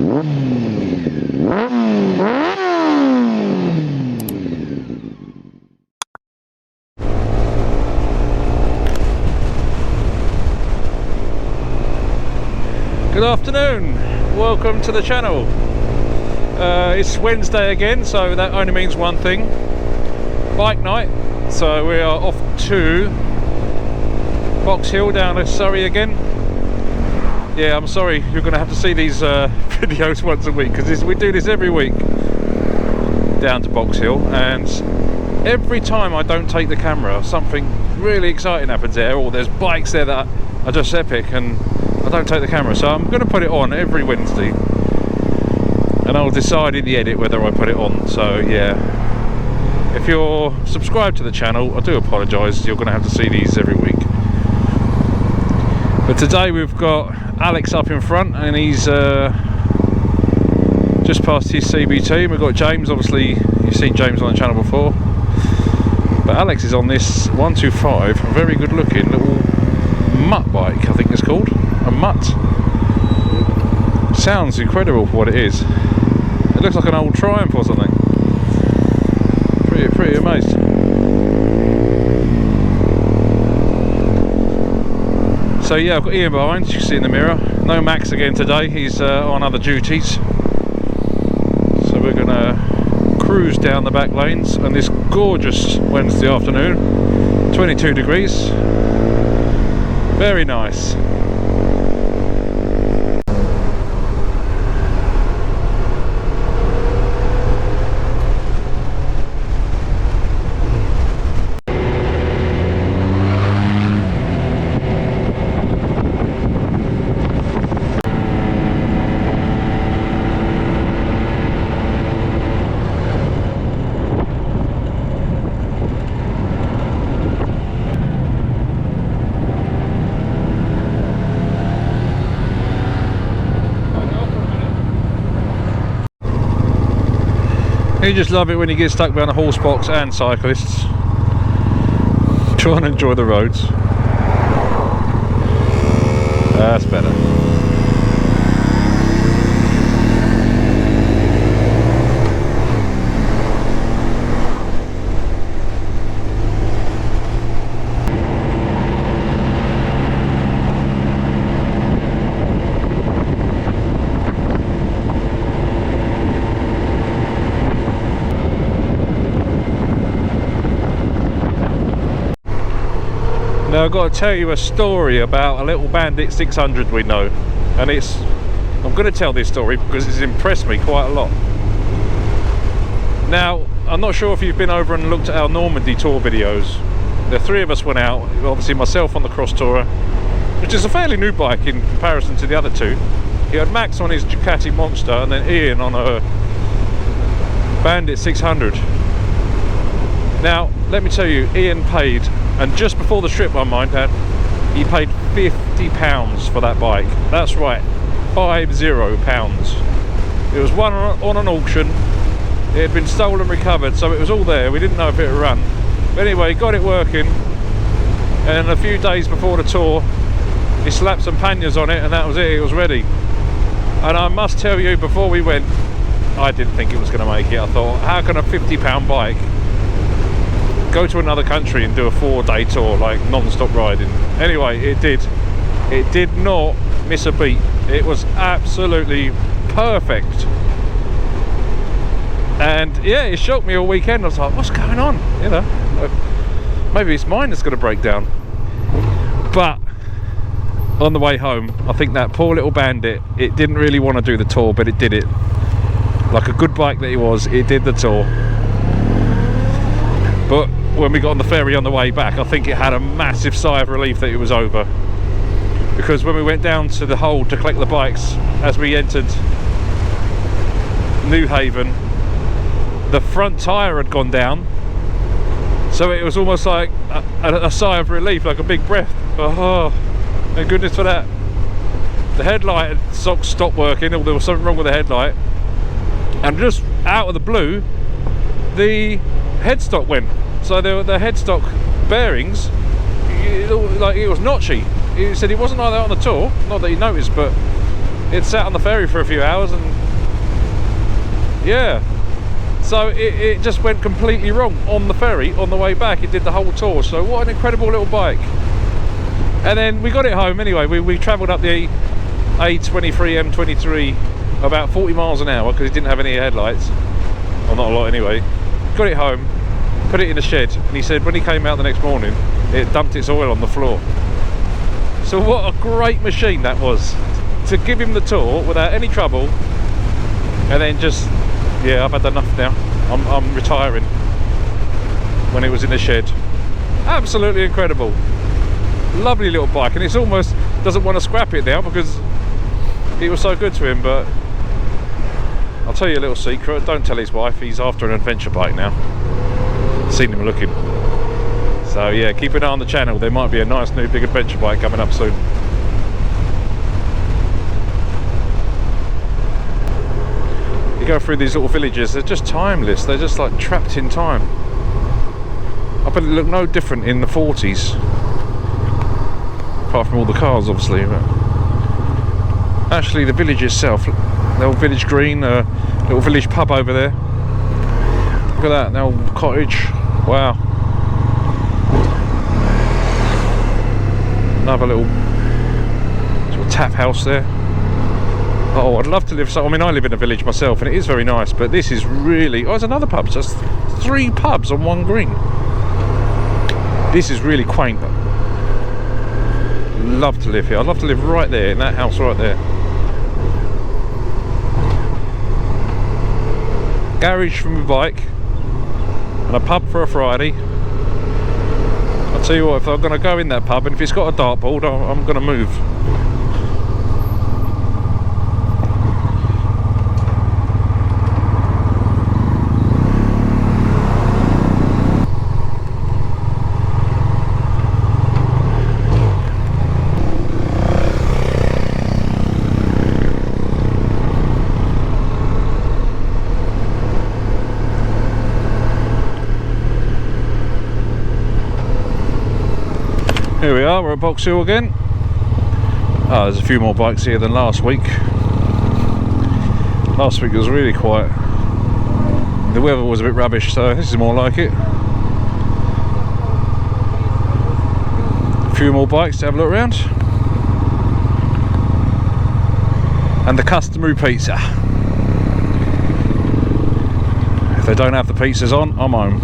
Good afternoon, welcome to the channel. It's Wednesday again, so that only means one thing: bike night. So we are off to Boxhill down to Surrey again. Yeah, I'm sorry, you're going to have to see these videos once a week, because we do this every week down to Boxhill, and every time I don't take the camera, something really exciting happens there, or there's bikes there that are just epic, and I don't take the camera. So I'm going to put it on every Wednesday, and I'll decide in the edit whether I put it on. So yeah, if you're subscribed to the channel, I do apologise, you're going to have to see these every week. But today we've got Alex up in front, and he's just past his CBT. We've got James, obviously you've seen James on the channel before, but Alex is on this 125, a very good looking little mutt bike, I think it's called, a mutt. Sounds incredible for what it is. It looks like an old Triumph or something. Pretty amazed. So yeah, I've got Ian behind, you can see in the mirror. No Max again today, he's on other duties. So we're gonna cruise down the back lanes on this gorgeous Wednesday afternoon. 22 degrees. Very nice. You just love it when you get stuck behind a horse box and cyclists. Try and enjoy the roads. That's better. Now I've got to tell you a story about a little Bandit 600 we know, and I'm going to tell this story because it's impressed me quite a lot. Now I'm not sure if you've been over and looked at our Normandy tour videos. The three of us went out, obviously myself on the cross tourer, which is a fairly new bike in comparison to the other two. He had Max on his Ducati Monster, and then Ian on a Bandit 600. Now let me tell you, Ian paid, and just before the trip, I might add, he paid £50 for that bike. That's right, £50. It was one on an auction. It had been stolen, recovered, so it was all there. We didn't know if it would run. But anyway, got it working, and a few days before the tour, he slapped some panniers on it, and that was it. It was ready. And I must tell you, before we went, I didn't think it was going to make it. I thought, how can a £50 bike go to another country and do a 4-day tour, like non-stop riding? Anyway, it did. It did not miss a beat. It was absolutely perfect. And yeah, it shocked me all weekend. I was like, what's going on? You know, maybe it's mine that's going to break down. But on the way home, I think that poor little Bandit, it didn't really want to do the tour, but it did it. Like a good bike that it was, it did the tour. But when we got on the ferry on the way back, I think it had a massive sigh of relief that it was over, because when we went down to the hold to collect the bikes, as we entered New Haven, the front tyre had gone down, so it was almost like a sigh of relief, like a big breath. Oh, thank goodness for that. The headlight had stopped working, or there was something wrong with the headlight, and just out of the blue the headstock went. So the headstock bearings, it was notchy. He said it wasn't like that on the tour, not that he noticed, but it sat on the ferry for a few hours, and yeah, so it just went completely wrong on the ferry on the way back. It did the whole tour. So what an incredible little bike. And then we got it home anyway. We travelled up the A23 M23 about 40 miles an hour because it didn't have any headlights, well, not a lot anyway. Got it home, put it in the shed, and he said when he came out the next morning it dumped its oil on the floor. So what a great machine that was, to give him the tour without any trouble. And then just, yeah, I've had enough now. I'm retiring. When it was in the shed, absolutely incredible, lovely little bike. And it's almost doesn't want to scrap it now because it was so good to him. But I'll tell you a little secret, don't tell his wife, he's after an adventure bike now. Seen him looking. So yeah, keep an eye on the channel, there might be a nice new big adventure bike coming up soon. You go through these little villages, they're just timeless, they're just like trapped in time. I bet it looked no different in the 40s, apart from all the cars obviously. But actually the village itself, the old village green, little village pub over there. Look at that, the old cottage, wow. Another little sort of tap house there. Oh, I'd love to live so. I mean, I live in a village myself, and it is very nice. But this is really. Oh, there's another pub. Just 3 pubs on one green. This is really quaint. Love to live here. I'd love to live right there in that house right there. Garage for my bike, and a pub for a Friday. I'll tell you what, if I'm going to go in that pub, and if it's got a dartboard, I'm going to move. Here we are, we're at Boxhill again. Oh, there's a few more bikes here than last week. Last week was really quiet. The weather was a bit rubbish, so this is more like it. A few more bikes to have a look around. And the customary pizza. If they don't have the pizzas on, I'm home.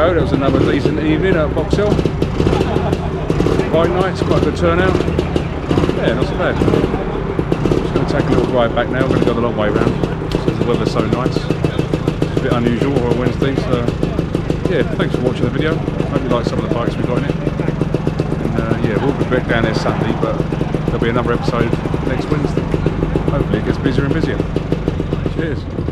go. That was another decent evening at Boxhill. Bike nights, quite a good turnout. Yeah, not so bad. Just going to take a little ride back now. We're going to go the long way round because the weather's so nice. It's a bit unusual for a Wednesday. So yeah, thanks for watching the video. Hope you like some of the bikes we've got in it. And yeah, we'll be back down there Sunday, but there'll be another episode next Wednesday. Hopefully it gets busier and busier. Cheers.